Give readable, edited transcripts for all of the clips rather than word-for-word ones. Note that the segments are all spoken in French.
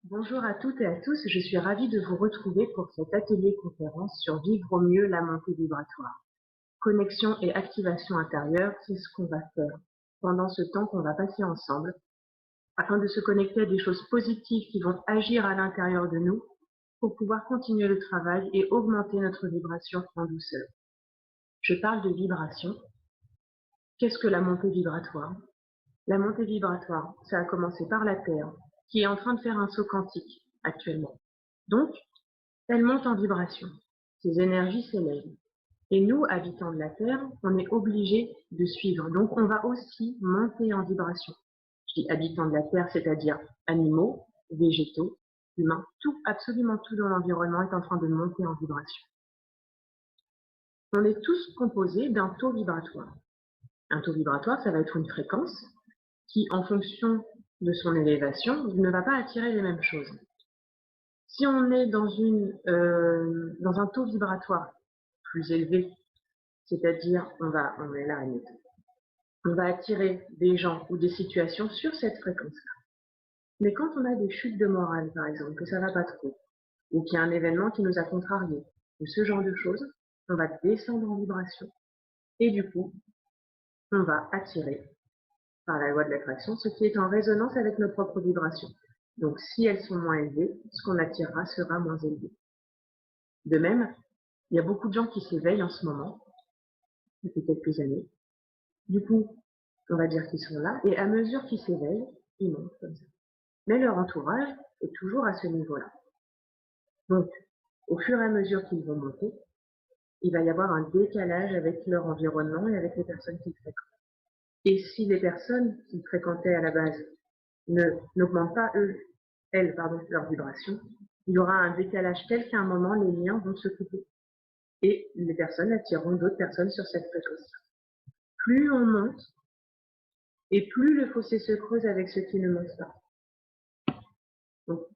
Bonjour à toutes et à tous, je suis ravie de vous retrouver pour cet atelier conférence sur vivre au mieux la montée vibratoire. Connexion et activation intérieure, c'est ce qu'on va faire pendant ce temps qu'on va passer ensemble afin de se connecter à des choses positives qui vont agir à l'intérieur de nous pour pouvoir continuer le travail et augmenter notre vibration en douceur. Je parle de vibration. Qu'est-ce que la montée vibratoire? La montée vibratoire, ça a commencé par la Terre, qui est en train de faire un saut quantique actuellement. Donc, elle monte en vibration. Ces énergies s'élèvent. Et nous, habitants de la Terre, on est obligés de suivre. Donc, on va aussi monter en vibration. Je dis habitants de la Terre, c'est-à-dire animaux, végétaux, humains, tout, absolument tout dans l'environnement est en train de monter en vibration. On est tous composés d'un taux vibratoire. Un taux vibratoire, ça va être une fréquence qui, en fonction de son élévation, ne va pas attirer les mêmes choses. Si on est dans un taux vibratoire plus élevé, c'est-à-dire on est là à l'état, on va attirer des gens ou des situations sur cette fréquence-là. Mais quand on a des chutes de morale, par exemple, que ça va pas trop, ou qu'il y a un événement qui nous a contrariés, ou ce genre de choses, on va descendre en vibration. Et du coup, on va attirer, par la loi de l'attraction, ce qui est en résonance avec nos propres vibrations. Donc si elles sont moins élevées, ce qu'on attirera sera moins élevé. De même, il y a beaucoup de gens qui s'éveillent en ce moment, depuis quelques années. Du coup, on va dire qu'ils sont là, et à mesure qu'ils s'éveillent, ils montent comme ça. Mais leur entourage est toujours à ce niveau-là. Donc, au fur et à mesure qu'ils vont monter, il va y avoir un décalage avec leur environnement et avec les personnes qu'ils fréquentent. Et si les personnes qu'ils fréquentaient à la base n'augmentent pas, leur vibration, il y aura un décalage tel qu'à un moment, les liens vont se couper. Et les personnes attireront d'autres personnes sur cette fréquence. Plus on monte, et plus le fossé se creuse avec ceux qui ne montent pas. Donc,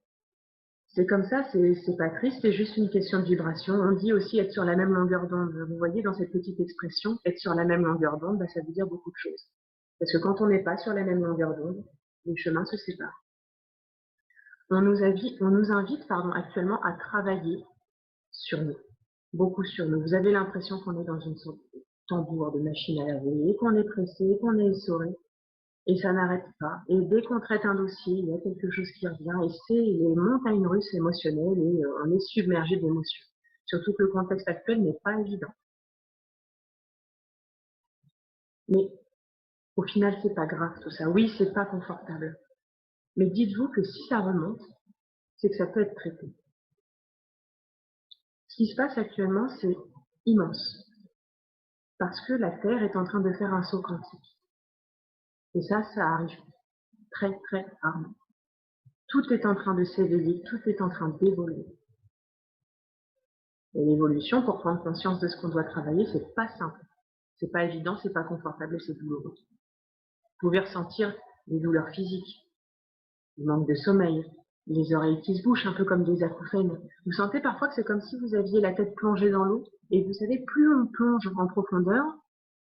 c'est comme ça, c'est pas triste, c'est juste une question de vibration. On dit aussi être sur la même longueur d'onde. Vous voyez, dans cette petite expression, être sur la même longueur d'onde, ça veut dire beaucoup de choses. Parce que quand on n'est pas sur la même longueur d'onde, les chemins se séparent. On nous invite actuellement à travailler sur nous, beaucoup sur nous. Vous avez l'impression qu'on est dans une sorte de tambour, de machine à laver, et qu'on est pressé, qu'on est essoré. Et ça n'arrête pas. Et dès qu'on traite un dossier, il y a quelque chose qui revient. Et c'est les montagnes russes émotionnelles et on est submergé d'émotions. Surtout que le contexte actuel n'est pas évident. Mais au final, c'est pas grave tout ça. Oui, c'est pas confortable. Mais dites-vous que si ça remonte, c'est que ça peut être traité. Ce qui se passe actuellement, c'est immense. Parce que la Terre est en train de faire un saut quantique. Et ça arrive très, très rarement. Tout est en train de s'éveiller, tout est en train d'évoluer. Et l'évolution, pour prendre conscience de ce qu'on doit travailler, c'est pas simple. C'est pas évident, c'est pas confortable et c'est douloureux. Vous pouvez ressentir des douleurs physiques, du manque de sommeil, les oreilles qui se bouchent, un peu comme des acouphènes. Vous sentez parfois que c'est comme si vous aviez la tête plongée dans l'eau. Et vous savez, plus on plonge en profondeur,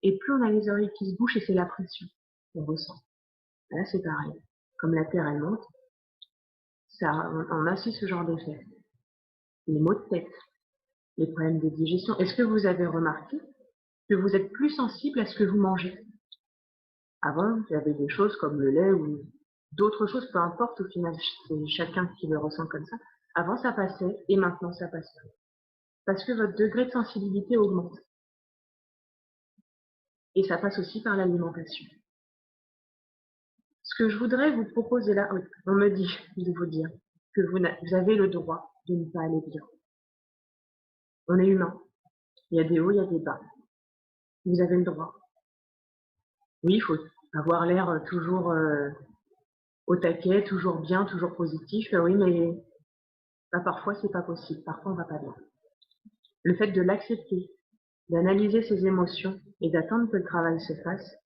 et plus on a les oreilles qui se bouchent et c'est la pression qu'on ressent. Là, c'est pareil. Comme la terre, elle monte, on a aussi ce genre d'effet. Les maux de tête, les problèmes de digestion. Est-ce que vous avez remarqué que vous êtes plus sensible à ce que vous mangez? Avant, il y avait des choses comme le lait ou d'autres choses, peu importe, au final, c'est chacun qui le ressent comme ça. Avant, ça passait et maintenant, ça passe plus. Parce que votre degré de sensibilité augmente. Et ça passe aussi par l'alimentation. Ce que je voudrais vous proposer là, on me dit de vous dire que vous avez le droit de ne pas aller bien. On est humain. Il y a des hauts, il y a des bas. Vous avez le droit. Oui, il faut avoir l'air toujours au taquet, toujours bien, toujours positif. Oui, mais parfois, c'est pas possible. Parfois, on va pas bien. Le fait de l'accepter, d'analyser ses émotions et d'attendre que le travail se fasse,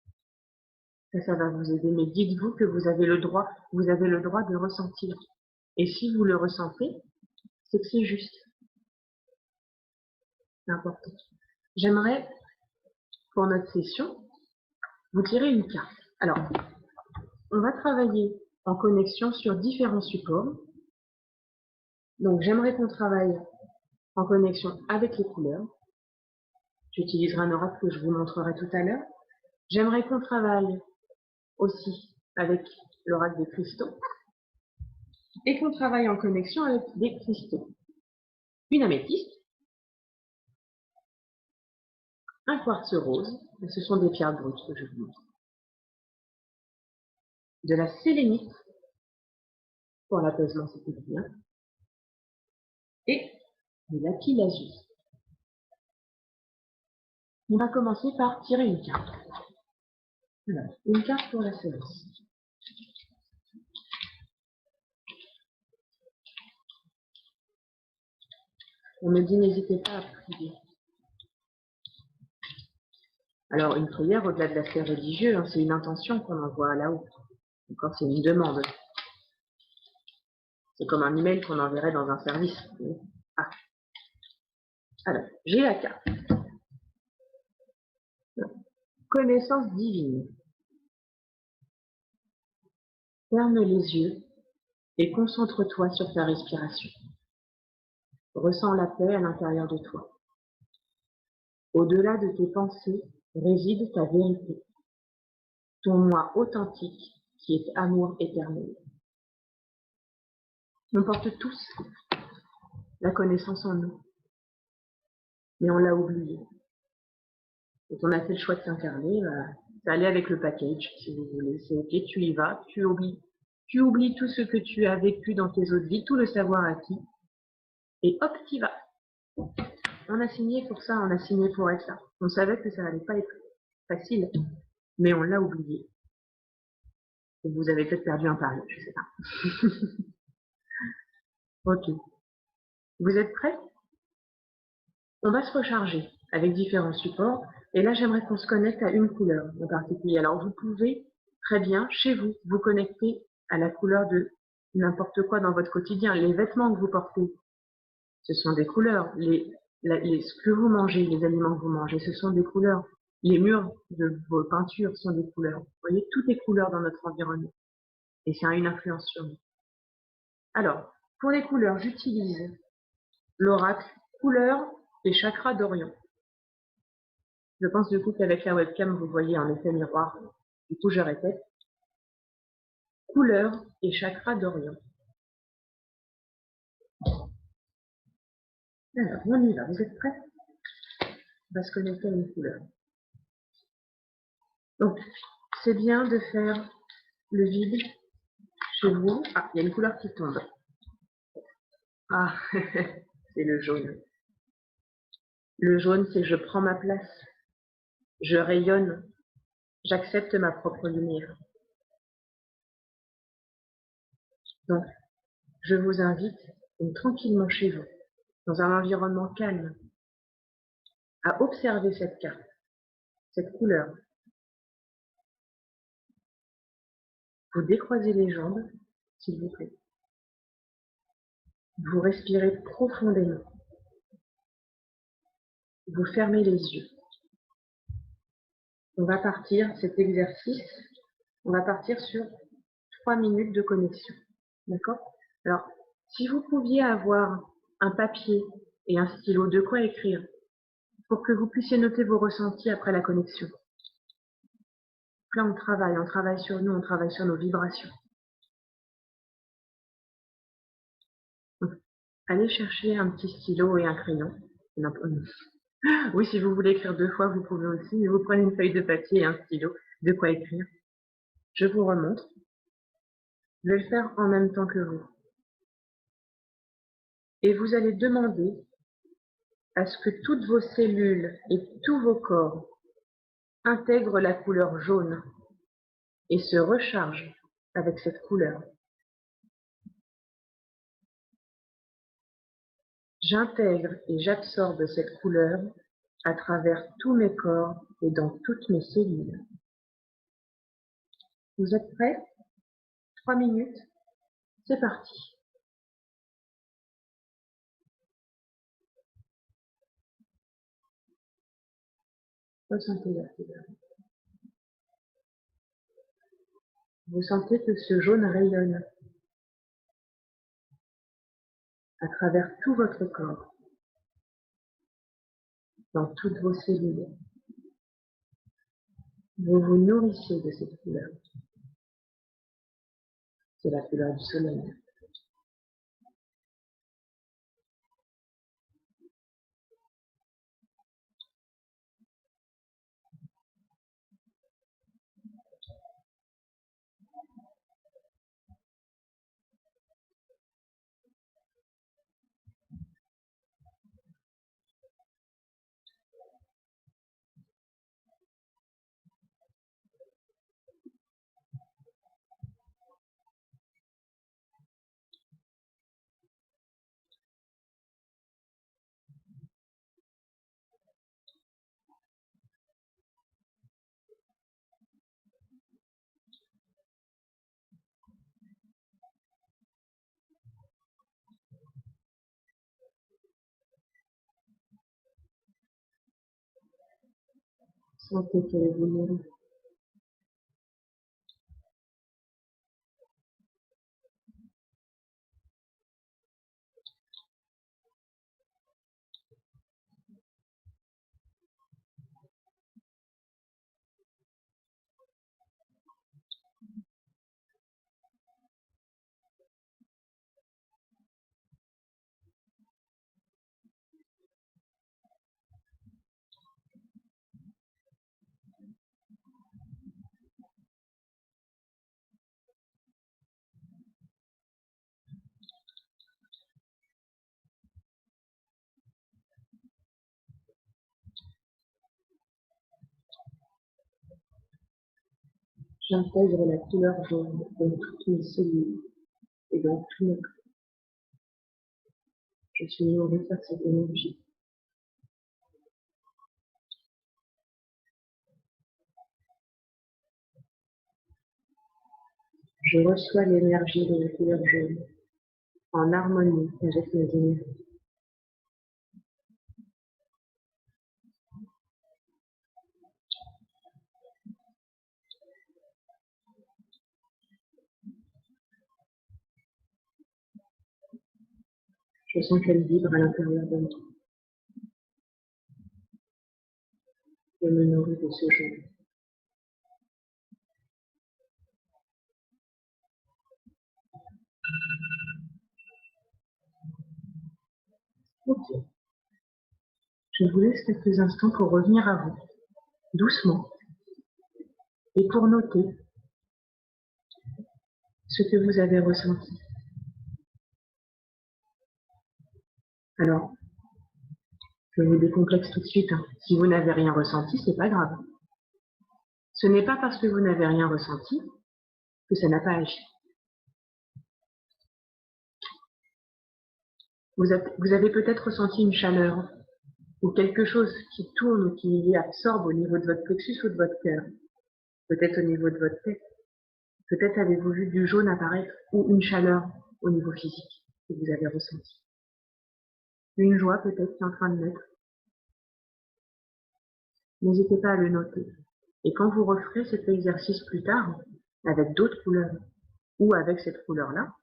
ça va vous aider. Mais dites-vous que vous avez le droit de ressentir. Et si vous le ressentez, c'est que c'est juste. C'est important. J'aimerais, pour notre session, vous tirer une carte. Alors, on va travailler en connexion sur différents supports. Donc, j'aimerais qu'on travaille en connexion avec les couleurs. J'utiliserai un oracle que je vous montrerai tout à l'heure. J'aimerais qu'on travaille aussi avec l'oracle des cristaux et qu'on travaille en connexion avec des cristaux. Une améthyste, un quartz rose, ce sont des pierres brutes que je vous montre, de la sélénite pour l'apaisement, c'était bien, et de lapis lazuli. On va commencer par tirer une carte. Alors, une carte pour la séance. On me dit n'hésitez pas à prier. Alors, une prière, au-delà de l'aspect religieux, c'est une intention qu'on envoie là-haut. D'accord, c'est une demande. C'est comme un email qu'on enverrait dans un service. Ah. Alors, j'ai la carte. Connaissance divine. Ferme les yeux et concentre-toi sur ta respiration. Ressens la paix à l'intérieur de toi. Au-delà de tes pensées réside ta vérité, ton moi authentique qui est amour éternel. On porte tous la connaissance en nous, mais on l'a oublié. Quand on a fait le choix de s'incarner, c'est aller avec le package, si vous voulez. C'est ok, tu y vas, tu oublies tout ce que tu as vécu dans tes autres vies, tout le savoir acquis, et hop, t'y vas. On a signé pour ça, on a signé pour être là. On savait que ça n'allait pas être facile, mais on l'a oublié. Et vous avez peut-être perdu un pari, je sais pas. Ok. Vous êtes prêts? On va se recharger avec différents supports. Et là, j'aimerais qu'on se connecte à une couleur en particulier. Alors, vous pouvez très bien, chez vous, vous connecter à la couleur de n'importe quoi dans votre quotidien. Les vêtements que vous portez, ce sont des couleurs. Ce que vous mangez, les aliments que vous mangez, ce sont des couleurs. Les murs de vos peintures sont des couleurs. Vous voyez, tout est couleur dans notre environnement. Et ça a une influence sur nous. Alors, pour les couleurs, j'utilise l'oracle couleur et chakra d'Orion. Je pense du coup qu'avec la webcam, vous voyez un effet miroir. Du coup, je répète. Couleur et chakra d'Orion. Alors, on y va. Vous êtes prêts? On va se connecter à une couleur. Donc, c'est bien de faire le vide chez vous. Ah, il y a une couleur qui tombe. Ah, c'est le jaune. Le jaune, c'est je prends ma place. Je rayonne. J'accepte ma propre lumière. Donc, je vous invite, tranquillement chez vous, dans un environnement calme, à observer cette carte, cette couleur. Vous décroisez les jambes, s'il vous plaît. Vous respirez profondément. Vous fermez les yeux. On va partir, cet exercice, on va partir sur 3 minutes de connexion. D'accord? Alors, si vous pouviez avoir un papier et un stylo, de quoi écrire pour que vous puissiez noter vos ressentis après la connexion. Là, on travaille sur nous, on travaille sur nos vibrations. Allez chercher un petit stylo et un crayon. Oui, si vous voulez écrire 2 fois, vous pouvez aussi. Vous prenez une feuille de papier et un stylo, de quoi écrire. Je vous remontre. Je vais le faire en même temps que vous. Et vous allez demander à ce que toutes vos cellules et tous vos corps intègrent la couleur jaune et se rechargent avec cette couleur. J'intègre et j'absorbe cette couleur à travers tous mes corps et dans toutes mes cellules. Vous êtes prêts? 3 minutes, c'est parti. Ressentez la couleur. Vous sentez que ce jaune rayonne à travers tout votre corps, dans toutes vos cellules. Vous vous nourrissez de cette couleur. C'est la couleur du soleil. Sentez qu'elle vous nourrit. J'intègre la couleur jaune dans toutes mes cellules et dans tout mon corps. Je suis nourrie par cette énergie. Je reçois l'énergie de la couleur jaune en harmonie avec mes énergies. Je sens qu'elle vibre à l'intérieur de moi. Je me nourris de ce jaune. Ok. Je vous laisse quelques instants pour revenir à vous, doucement, et pour noter ce que vous avez ressenti. Alors, je vous décomplexe tout de suite. Si vous n'avez rien ressenti, c'est pas grave. Ce n'est pas parce que vous n'avez rien ressenti que ça n'a pas agi. Vous avez peut-être ressenti une chaleur ou quelque chose qui tourne ou qui absorbe au niveau de votre plexus ou de votre cœur, peut-être au niveau de votre tête. Peut-être avez-vous vu du jaune apparaître ou une chaleur au niveau physique que vous avez ressenti. Une joie peut-être qui est en train de naître. N'hésitez pas à le noter. Et quand vous referez cet exercice plus tard, avec d'autres couleurs ou avec cette couleur-là,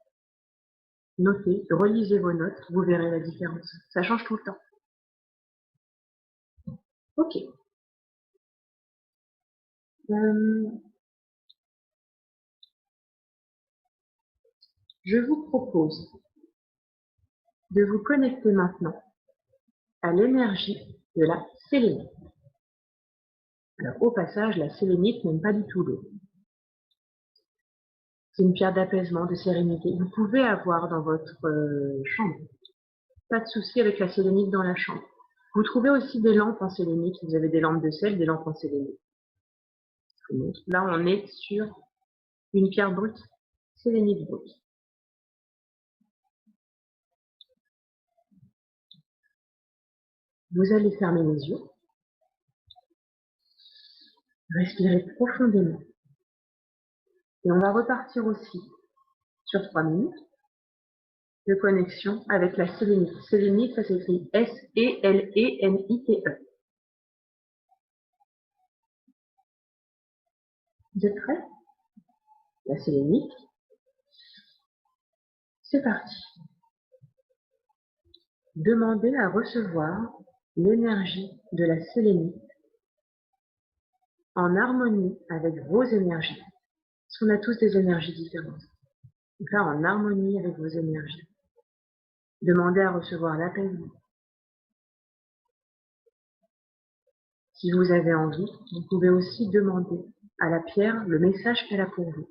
notez, relisez vos notes, vous verrez la différence. Ça change tout le temps. Ok. Je vous propose de vous connecter maintenant à l'énergie de la sélénite. Alors, au passage, la sélénite n'aime pas du tout l'eau. C'est une pierre d'apaisement, de sérénité. Vous pouvez avoir dans votre chambre. Pas de souci avec la sélénite dans la chambre. Vous trouvez aussi des lampes en sélénite. Vous avez des lampes de sel, des lampes en sélénite. Là, on est sur une pierre brute, sélénite brute. Vous allez fermer les yeux. Respirez profondément. Et on va repartir aussi sur 3 minutes de connexion avec la sélénite. Sélénite, ça s'écrit S-E-L-E-N-I-T-E. Vous êtes prêts? La sélénite. C'est parti. Demandez à recevoir l'énergie de la sélénite en harmonie avec vos énergies. Parce qu'on a tous des énergies différentes. Donc là, en harmonie avec vos énergies. Demandez à recevoir l'apaisement. Si vous avez envie, vous pouvez aussi demander à la pierre le message qu'elle a pour vous.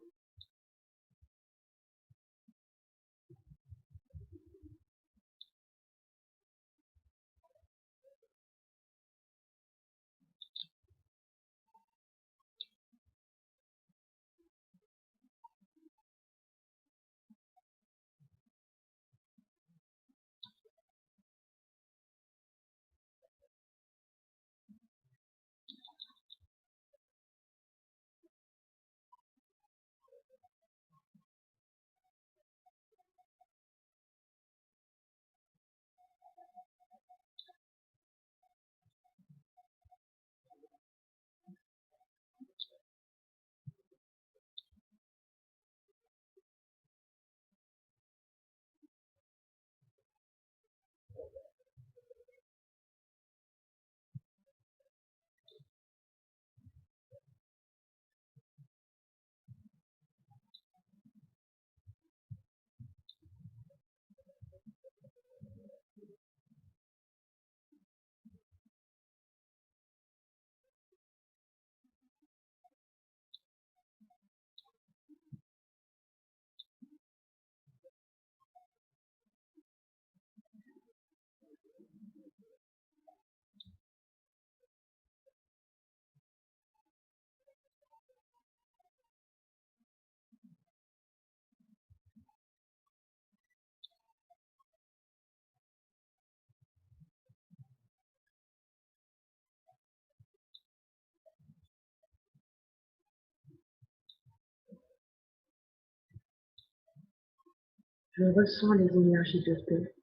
Je ressens les énergies de paix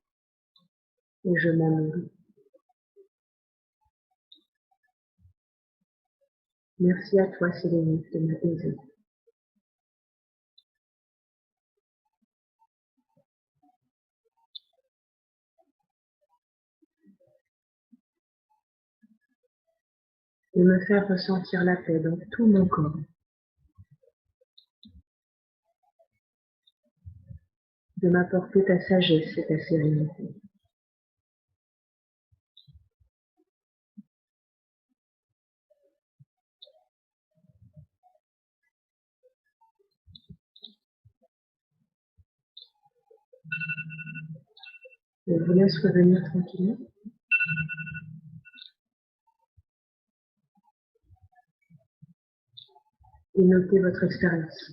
et je m'en nourris. Merci à toi, Sélénite, de m'apaiser. De me faire ressentir la paix dans tout mon corps. De m'apporter ta sagesse et ta sérénité. Je vous laisse revenir tranquillement. Et notez votre expérience.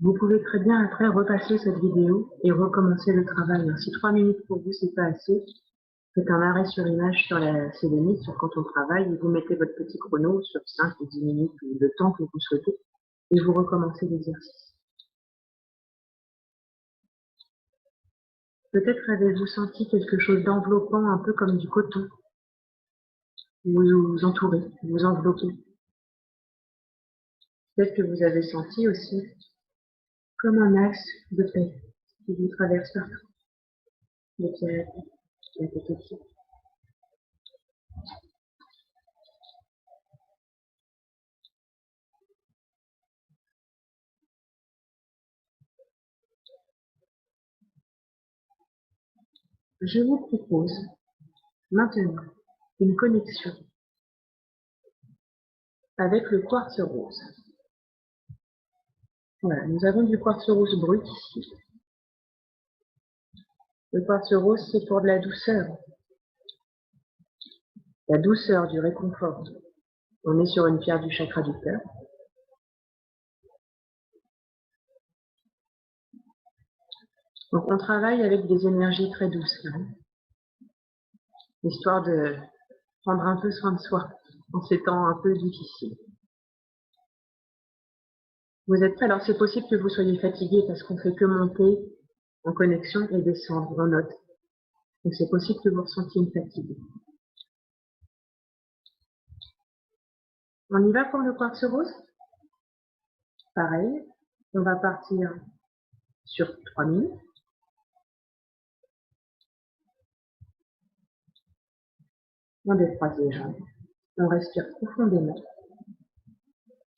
Vous pouvez très bien après repasser cette vidéo et recommencer le travail. Si 3 minutes pour vous c'est pas assez, faites un arrêt sur image sur la sélénite, sur quand on travaille, et vous mettez votre petit chrono sur 5 ou 10 minutes, ou le temps que vous souhaitez, et vous recommencez l'exercice. Peut-être avez-vous senti quelque chose d'enveloppant, un peu comme du coton. Vous vous entourez, vous enveloppez. Peut-être que vous avez senti aussi comme un axe de paix qui vous traverse partout, le pied à la tête au-dessus. Je vous propose maintenant une connexion avec le quartz rose. Voilà, nous avons du quartz rose brut ici. Le quartz rose, c'est pour de la douceur du réconfort. On est sur une pierre du chakra du cœur. Donc on travaille avec des énergies très douces, là, histoire de prendre un peu soin de soi en ces temps un peu difficiles. Vous êtes prêts? Alors c'est possible que vous soyez fatigué parce qu'on fait que monter en connexion et descendre en note. Donc c'est possible que vous ressentiez une fatigue. On y va pour le quartz rose? Pareil, on va partir sur 3 minutes. On décroise les jambes. On respire profondément.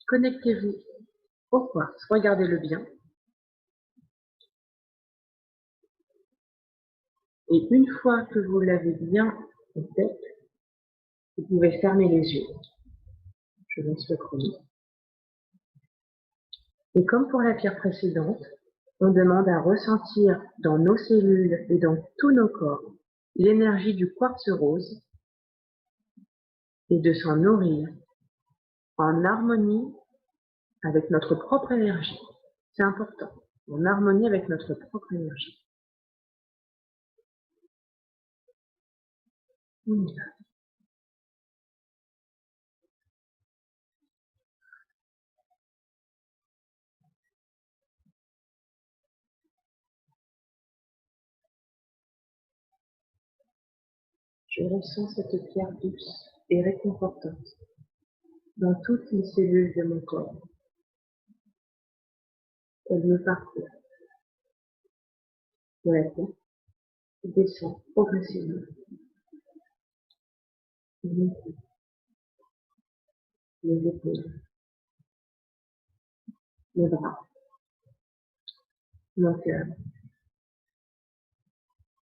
Connectez-vous au quartz. Regardez-le bien. Et une fois que vous l'avez bien en tête, vous pouvez fermer les yeux. Je laisse le chrono. Et comme pour la pierre précédente, on demande à ressentir dans nos cellules et dans tous nos corps l'énergie du quartz rose et de s'en nourrir en harmonie avec notre propre énergie. C'est important, en harmonie avec notre propre énergie. On y va. Je ressens cette pierre douce et réconfortante dans toutes les cellules de mon corps. Elle me parcourt de la tête et descend progressivement. Mes pieds, mes épaules, mes bras, mon cœur,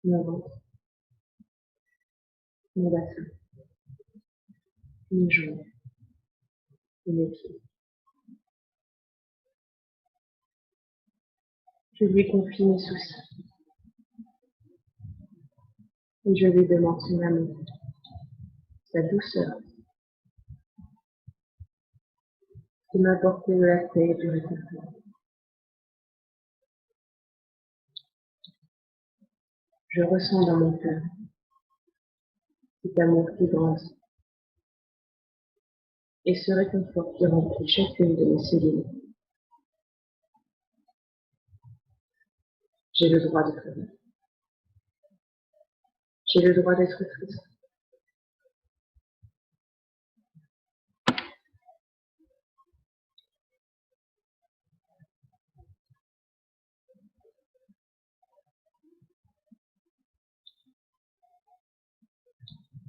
mon ventre, mon bassin, mes jambes et mes pieds. Je lui confie mes soucis et je lui demande son amour, sa douceur, de m'apporter de la paix et du réconfort. Je ressens dans mon cœur cet amour qui grandit et ce réconfort qui remplit chacune de mes cellules. J'ai le droit de pleurer. J'ai le droit d'être triste.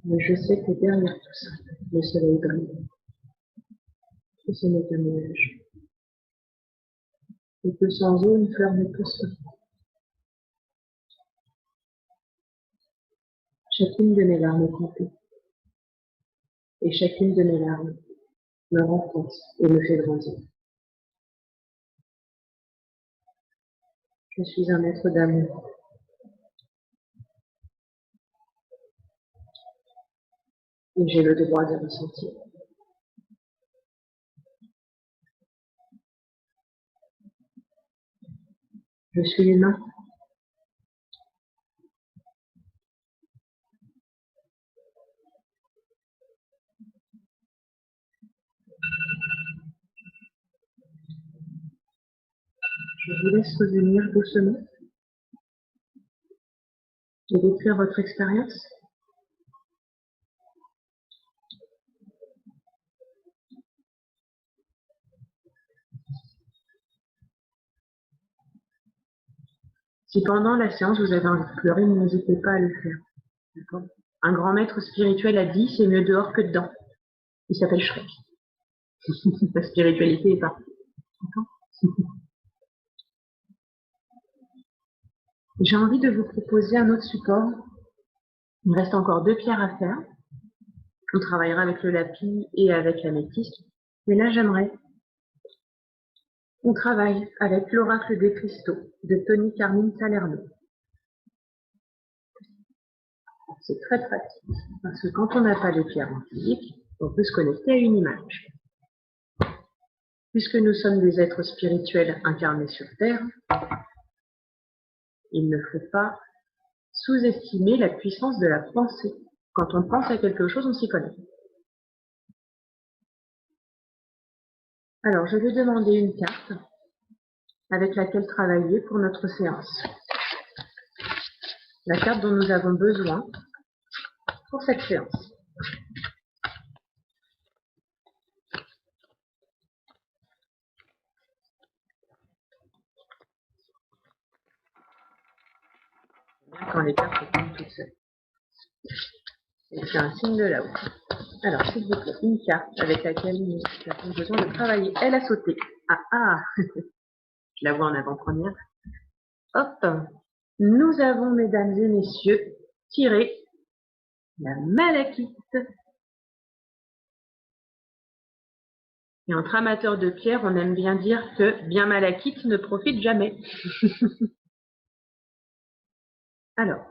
Mais je sais que derrière tout ça, le soleil brille, que ce n'est qu'un nuage, et que sans eau, une fleur ne pousse pas. Chacune de mes larmes est comptée, et chacune de mes larmes me renforce et me fait grandir. Je suis un être d'amour, et j'ai le droit de ressentir. Je suis humain, je vous laisse revenir doucement et décrire votre expérience. Si pendant la séance vous avez envie de pleurer, n'hésitez pas à le faire. D'accord ? Un grand maître spirituel a dit, c'est mieux dehors que dedans. Il s'appelle Shrek. La spiritualité est partout. J'ai envie de vous proposer un autre support. Il me reste encore 2 pierres à faire. On travaillera avec le lapis et avec l'améthyste. Mais là, j'aimerais qu'on travaille avec l'oracle des cristaux de Tony Carmine Salerno. C'est très pratique parce que quand on n'a pas de pierre en physique, on peut se connecter à une image. Puisque nous sommes des êtres spirituels incarnés sur Terre, il ne faut pas sous-estimer la puissance de la pensée. Quand on pense à quelque chose, on s'y connecte. Alors, je vais demander une carte avec laquelle travailler pour notre séance. La carte dont nous avons besoin pour cette séance. quand les cartes se tournent toutes seules. C'est un signe de là-haut. Alors, s'il vous plaît, une carte avec laquelle nous avons besoin de travailler. Elle a sauté. Ah ah Je la vois en avant-première. Hop Nous avons, mesdames et messieurs, tiré la malachite. Et entre amateurs de pierre, on aime bien dire que bien malachite ne profite jamais. Alors,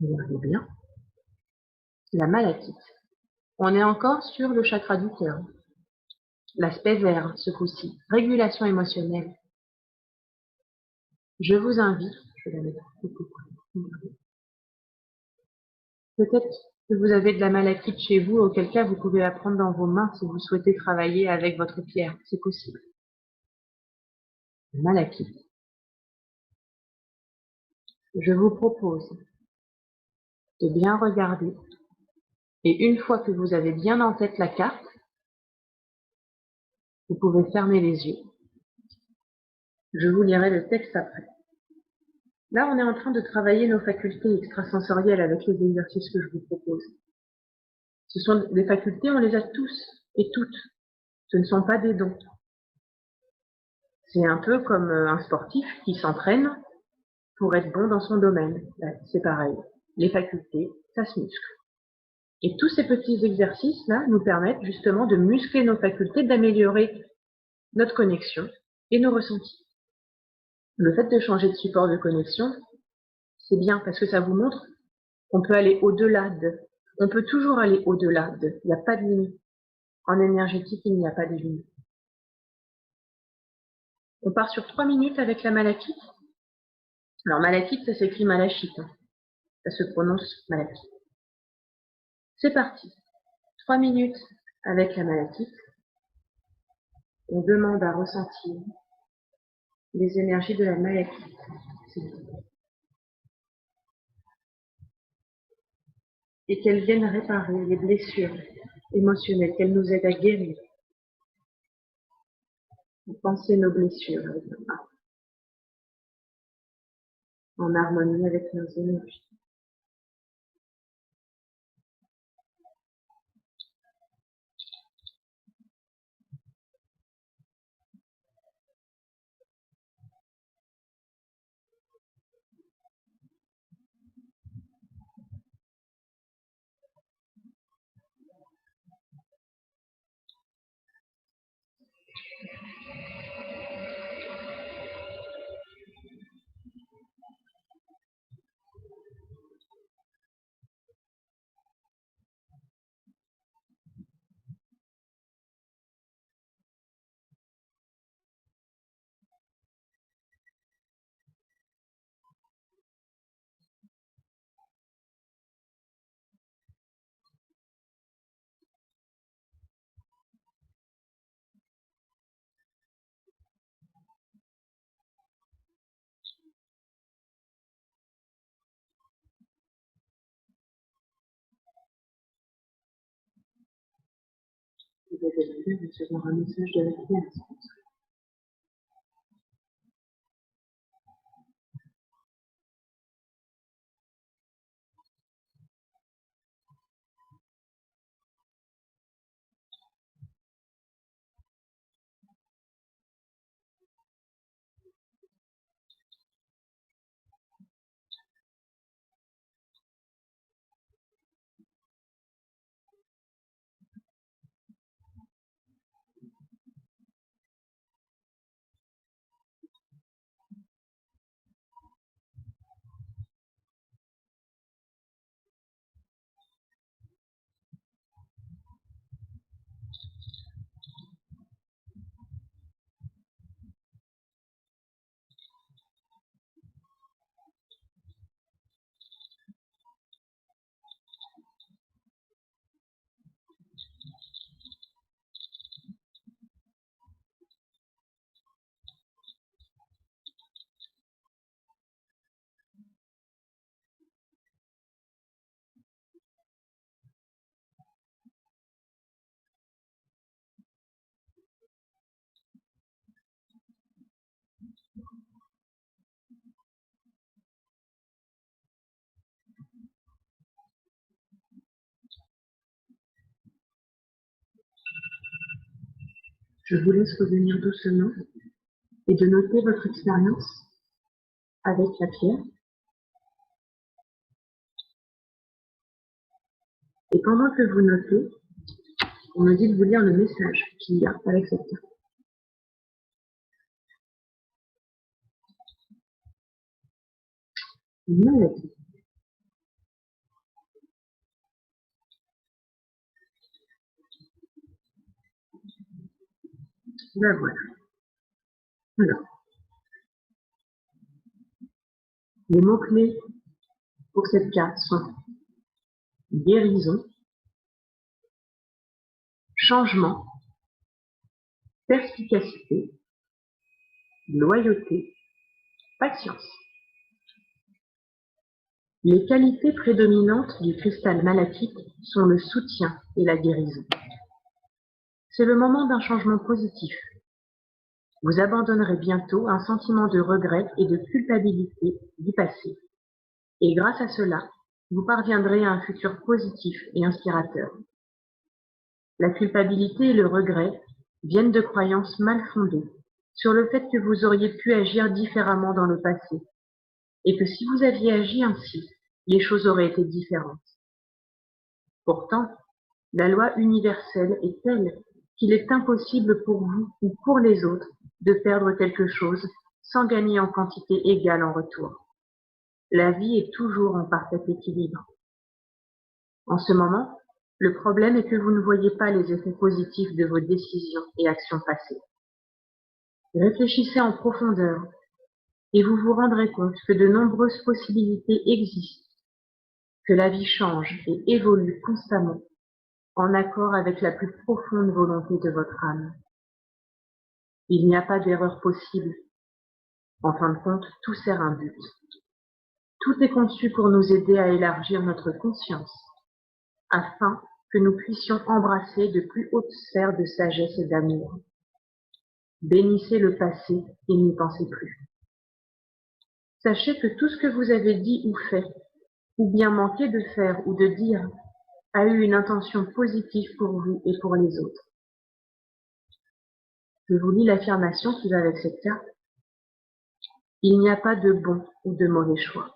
regardez bien. La malachite. On est encore sur le chakra du cœur. L'aspect vert, ce coup-ci. Régulation émotionnelle. Je vous invite, je vais la mettre beaucoup plus. Peut-être que vous avez de la malachite chez vous, auquel cas vous pouvez la prendre dans vos mains si vous souhaitez travailler avec votre pierre. C'est possible. Malachite. Je vous propose de bien regarder et une fois que vous avez bien en tête la carte, vous pouvez fermer les yeux. Je vous lirai le texte après. Là, on est en train de travailler nos facultés extrasensorielles avec les exercices que je vous propose. Ce sont des facultés, on les a tous et toutes. Ce ne sont pas des dons. C'est un peu comme un sportif qui s'entraîne pour être bon dans son domaine. C'est pareil. Les facultés, ça se muscle. Et tous ces petits exercices-là nous permettent justement de muscler nos facultés, d'améliorer notre connexion et nos ressentis. Le fait de changer de support de connexion, c'est bien parce que ça vous montre qu'on peut aller au-delà de. On peut toujours aller au-delà de. Il n'y a pas de limite. En énergétique, il n'y a pas de limite. On part sur 3 minutes avec la malachite. Alors malachite, ça s'écrit malachite. Ça se prononce malachite. C'est parti. 3 minutes avec la malachite. On demande à ressentir les énergies de la malachite. Et qu'elles viennent réparer les blessures émotionnelles, qu'elles nous aident à guérir. Penser nos blessures avec nos âme, en harmonie avec nos énergies. Vous avez demandé de recevoir un message de la création. Je vous laisse revenir doucement et de noter votre expérience avec la pierre. Et pendant que vous notez, on me dit de vous lire le message qu'il y a avec cette pierre. Une maladie. Ben voilà. Alors, les mots-clés pour cette carte sont guérison, changement, perspicacité, loyauté, patience. Les qualités prédominantes du cristal malachite sont le soutien et la guérison. C'est le moment d'un changement positif. Vous abandonnerez bientôt un sentiment de regret et de culpabilité du passé. Et grâce à cela, vous parviendrez à un futur positif et inspirateur. La culpabilité et le regret viennent de croyances mal fondées sur le fait que vous auriez pu agir différemment dans le passé et que si vous aviez agi ainsi, les choses auraient été différentes. Pourtant, la loi universelle est telle qu'il est impossible pour vous ou pour les autres de perdre quelque chose sans gagner en quantité égale en retour. La vie est toujours en parfait équilibre. En ce moment, le problème est que vous ne voyez pas les effets positifs de vos décisions et actions passées. Réfléchissez en profondeur et vous vous rendrez compte que de nombreuses possibilités existent, que la vie change et évolue constamment en accord avec la plus profonde volonté de votre âme. Il n'y a pas d'erreur possible. En fin de compte, tout sert un but. Tout est conçu pour nous aider à élargir notre conscience, afin que nous puissions embrasser de plus hautes sphères de sagesse et d'amour. Bénissez le passé et n'y pensez plus. Sachez que tout ce que vous avez dit ou fait, ou bien manqué de faire ou de dire, a eu une intention positive pour vous et pour les autres. Je vous lis l'affirmation qui va avec cette carte. Il n'y a pas de bon ou de mauvais choix.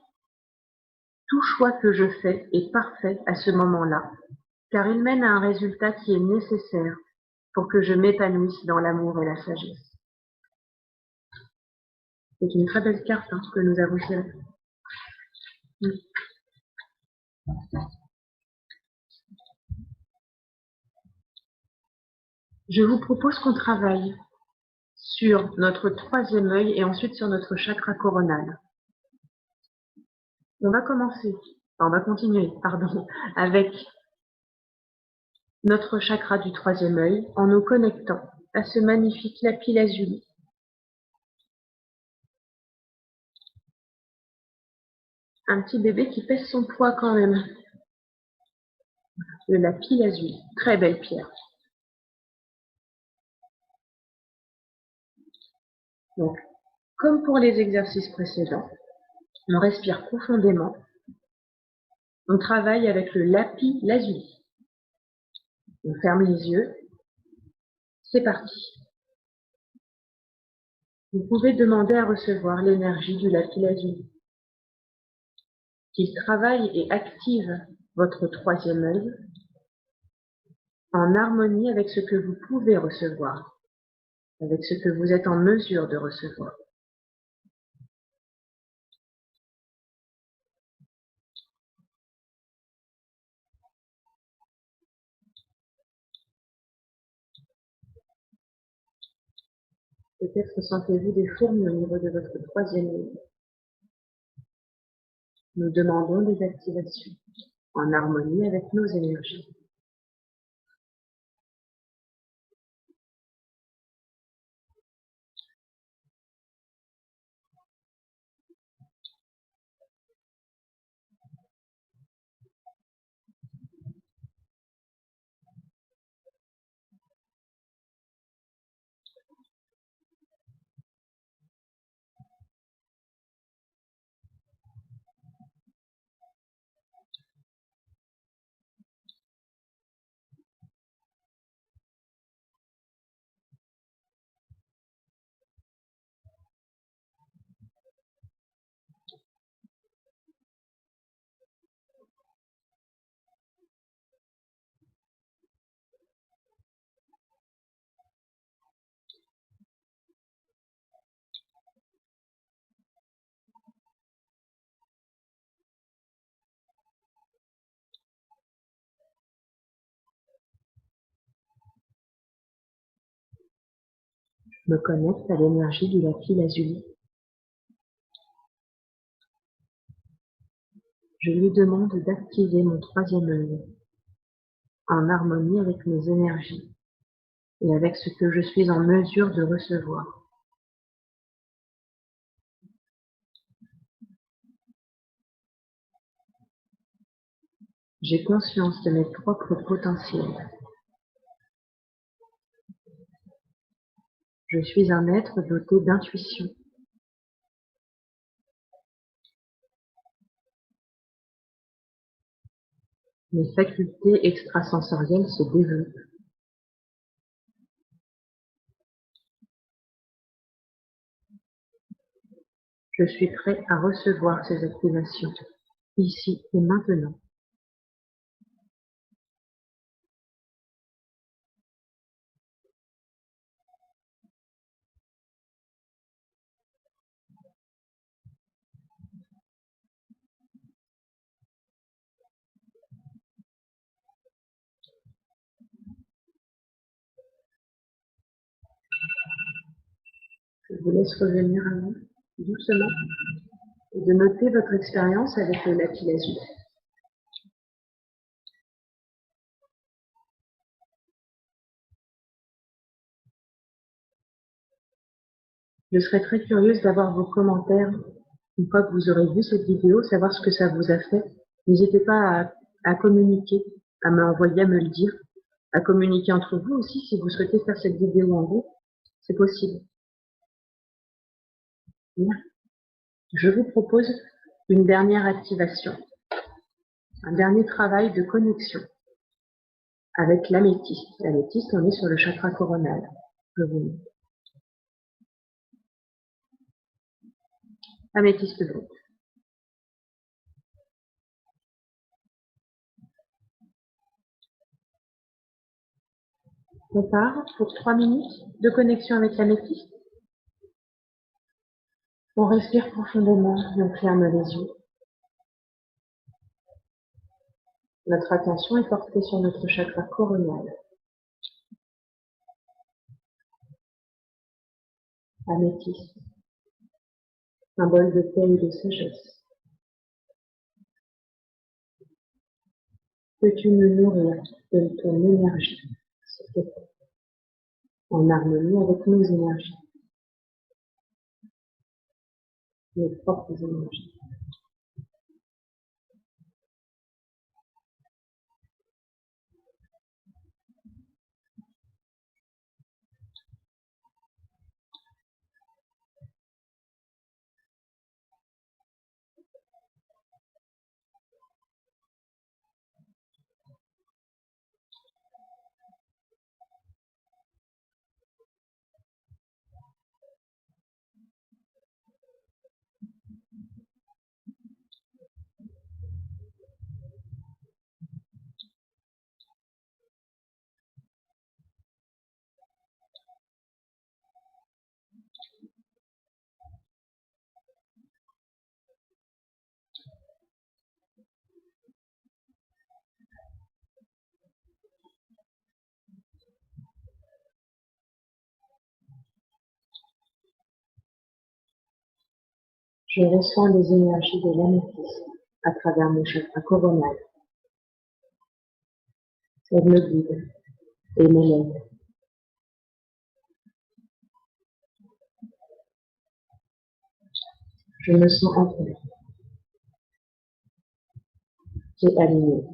Tout choix que je fais est parfait à ce moment-là, car il mène à un résultat qui est nécessaire pour que je m'épanouisse dans l'amour et la sagesse. C'est une très belle carte que nous avons tirée. Je vous propose qu'on travaille sur notre troisième œil et ensuite sur notre chakra coronal. On va continuer, avec notre chakra du troisième œil en nous connectant à ce magnifique lapis lazuli. Un petit bébé qui pèse son poids quand même. Le lapis lazuli, très belle pierre. Donc, comme pour les exercices précédents, on respire profondément. On travaille avec le lapis lazuli. On ferme les yeux. C'est parti. Vous pouvez demander à recevoir l'énergie du lapis lazuli, qu'il travaille et active votre troisième œil en harmonie avec ce que vous pouvez recevoir, avec ce que vous êtes en mesure de recevoir. Peut-être sentez-vous des fourmis au niveau de votre troisième œil. Nous demandons des activations en harmonie avec nos énergies. me connecte à l'énergie du lapis lazuli. Je lui demande d'activer mon troisième œil, en harmonie avec mes énergies et avec ce que je suis en mesure de recevoir. J'ai conscience de mes propres potentiels. Je suis un être doté d'intuition. Mes facultés extrasensorielles se développent. Je suis prêt à recevoir ces activations, ici et maintenant. Je vous laisse revenir à vous, doucement, et de noter votre expérience avec le lapis lazuli. Je serais très curieuse d'avoir vos commentaires une fois que vous aurez vu cette vidéo, savoir ce que ça vous a fait. N'hésitez pas à communiquer, à m'envoyer, à me le dire, à communiquer entre vous aussi si vous souhaitez faire cette vidéo en groupe, c'est possible. Bien. Je vous propose une dernière activation, un dernier travail de connexion avec l'améthyste. L'améthyste, on est sur le chakra coronal. Je vous montre. Améthyste brut. On part pour 3 minutes de connexion avec l'améthyste. On respire profondément et on ferme les yeux. Notre attention est portée sur notre chakra coronal. Améthyste, symbole de paix et de sagesse. Peux-tu nous nourrir de ton énergie, s'il te plaît, en harmonie avec nos énergies, nos propres énergies. Je ressens les énergies de l'améthyste à travers mon chakra coronal. Elle me guide et m'élève. Je me sens en paix et alignée.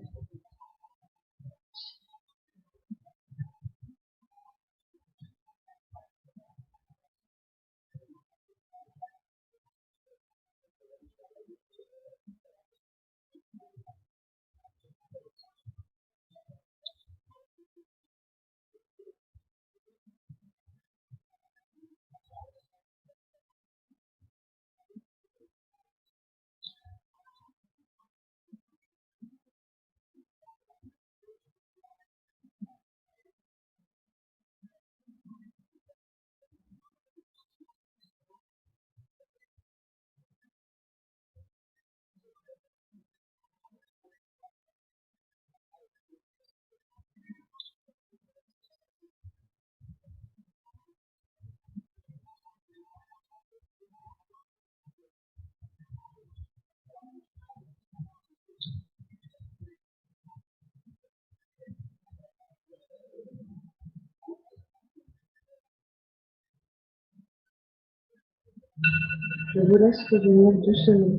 Je vous laisse revenir doucement.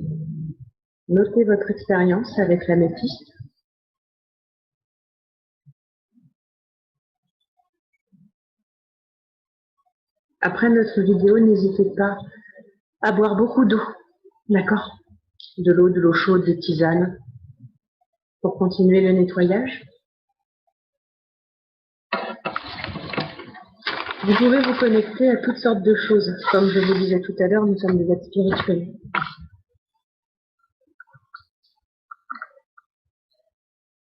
Notez votre expérience avec l'améthyste. Après notre vidéo, n'hésitez pas à boire beaucoup d'eau, d'accord? De l'eau chaude, des tisanes, pour continuer le nettoyage. Vous pouvez vous connecter à toutes sortes de choses. Comme je vous disais tout à l'heure, nous sommes des êtres spirituels.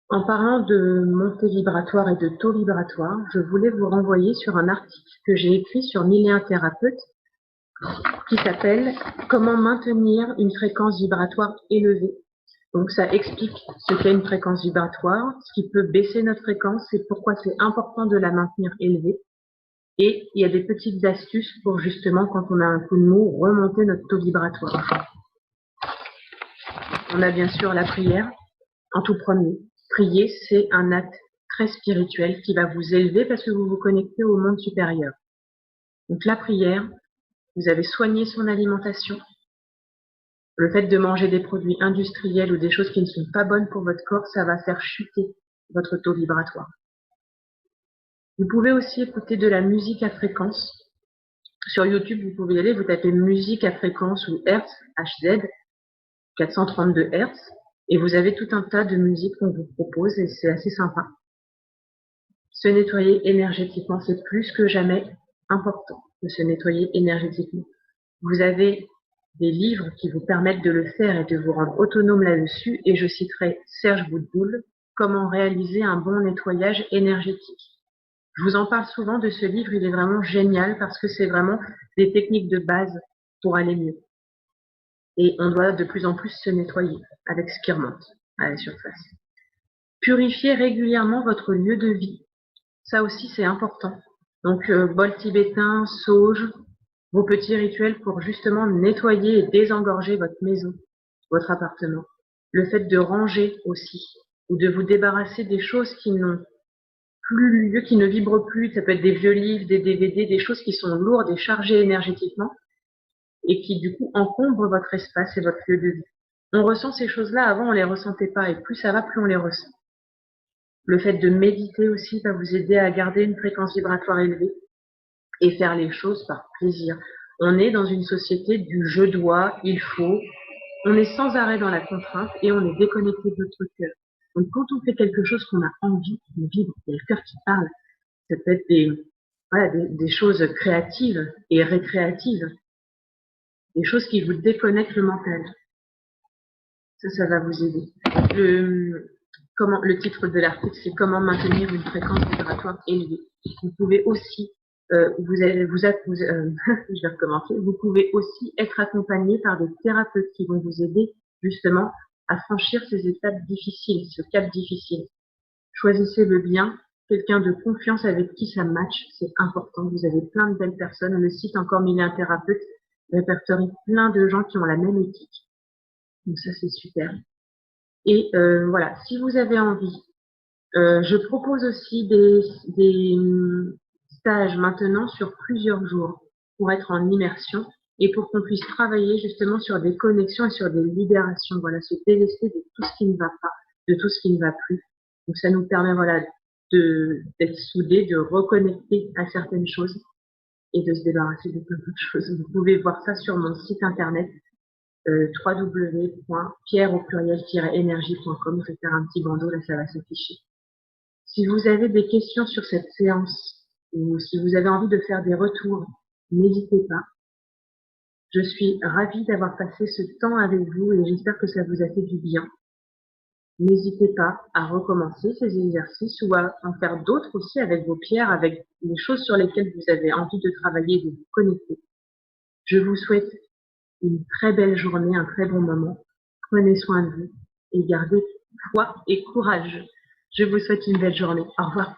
En parlant de montée vibratoire et de taux vibratoire, je voulais vous renvoyer sur un article que j'ai écrit sur Mille et un thérapeutes qui s'appelle « Comment maintenir une fréquence vibratoire élevée ». Donc ça explique ce qu'est une fréquence vibratoire, ce qui peut baisser notre fréquence et pourquoi c'est important de la maintenir élevée. Et il y a des petites astuces pour justement, quand on a un coup de mou, remonter notre taux vibratoire. On a bien sûr la prière, en tout premier. Prier, c'est un acte très spirituel qui va vous élever parce que vous vous connectez au monde supérieur. Donc la prière, vous avez soigné son alimentation. Le fait de manger des produits industriels ou des choses qui ne sont pas bonnes pour votre corps, ça va faire chuter votre taux vibratoire. Vous pouvez aussi écouter de la musique à fréquence. Sur YouTube, vous pouvez y aller, vous tapez musique à fréquence ou Hertz, HZ, 432 Hertz, et vous avez tout un tas de musiques qu'on vous propose et c'est assez sympa. Se nettoyer énergétiquement, c'est plus que jamais important de se nettoyer énergétiquement. Vous avez des livres qui vous permettent de le faire et de vous rendre autonome là-dessus, et je citerai Serge Boudboul, Comment réaliser un bon nettoyage énergétique. Je vous en parle souvent de ce livre, il est vraiment génial parce que c'est vraiment des techniques de base pour aller mieux. Et on doit de plus en plus se nettoyer avec ce qui remonte à la surface. Purifiez régulièrement votre lieu de vie. Ça aussi, c'est important. Donc, bol tibétain, sauge, vos petits rituels pour justement nettoyer et désengorger votre maison, votre appartement. Le fait de ranger aussi, ou de vous débarrasser des choses qui n'ont plus lieu, qui ne vibrent plus. Ça peut être des vieux livres, des DVD, des choses qui sont lourdes et chargées énergétiquement et qui du coup encombrent votre espace et votre lieu de vie. On ressent ces choses-là, avant on les ressentait pas et plus ça va, plus on les ressent. Le fait de méditer aussi va vous aider à garder une fréquence vibratoire élevée et faire les choses par plaisir. On est dans une société du je dois, il faut, on est sans arrêt dans la contrainte et on est déconnecté de notre cœur. Donc quand on fait quelque chose qu'on a envie, on vibre, il y a le cœur qui parle. Ça peut être des choses créatives et récréatives, des choses qui vous déconnectent le mental. Ça va vous aider. Le titre de l'article, c'est Comment maintenir une fréquence vibratoire élevée. Vous pouvez aussi, je vais recommencer, vous pouvez aussi être accompagné par des thérapeutes qui vont vous aider justement à franchir ces étapes difficiles, ce cap difficile. Choisissez le bien, quelqu'un de confiance avec qui ça match, c'est important. Vous avez plein de belles personnes. Le site Encore Mille et un thérapeutes répertorie plein de gens qui ont la même éthique. Donc ça, c'est super. Et voilà, si vous avez envie, je propose aussi des stages maintenant sur plusieurs jours pour être en immersion et pour qu'on puisse travailler justement sur des connexions et sur des libérations. Voilà, se délester de tout ce qui ne va pas, de tout ce qui ne va plus. Donc ça nous permet voilà d'être soudés, de reconnecter à certaines choses et de se débarrasser de plein d'autres choses. Vous pouvez voir ça sur mon site internet www.pierre-énergie.com. Je vais faire un petit bandeau, là ça va s'afficher. Si vous avez des questions sur cette séance ou si vous avez envie de faire des retours, n'hésitez pas. Je suis ravie d'avoir passé ce temps avec vous et j'espère que ça vous a fait du bien. N'hésitez pas à recommencer ces exercices ou à en faire d'autres aussi avec vos pierres, avec les choses sur lesquelles vous avez envie de travailler et de vous connecter. Je vous souhaite une très belle journée, un très bon moment. Prenez soin de vous et gardez foi et courage. Je vous souhaite une belle journée. Au revoir.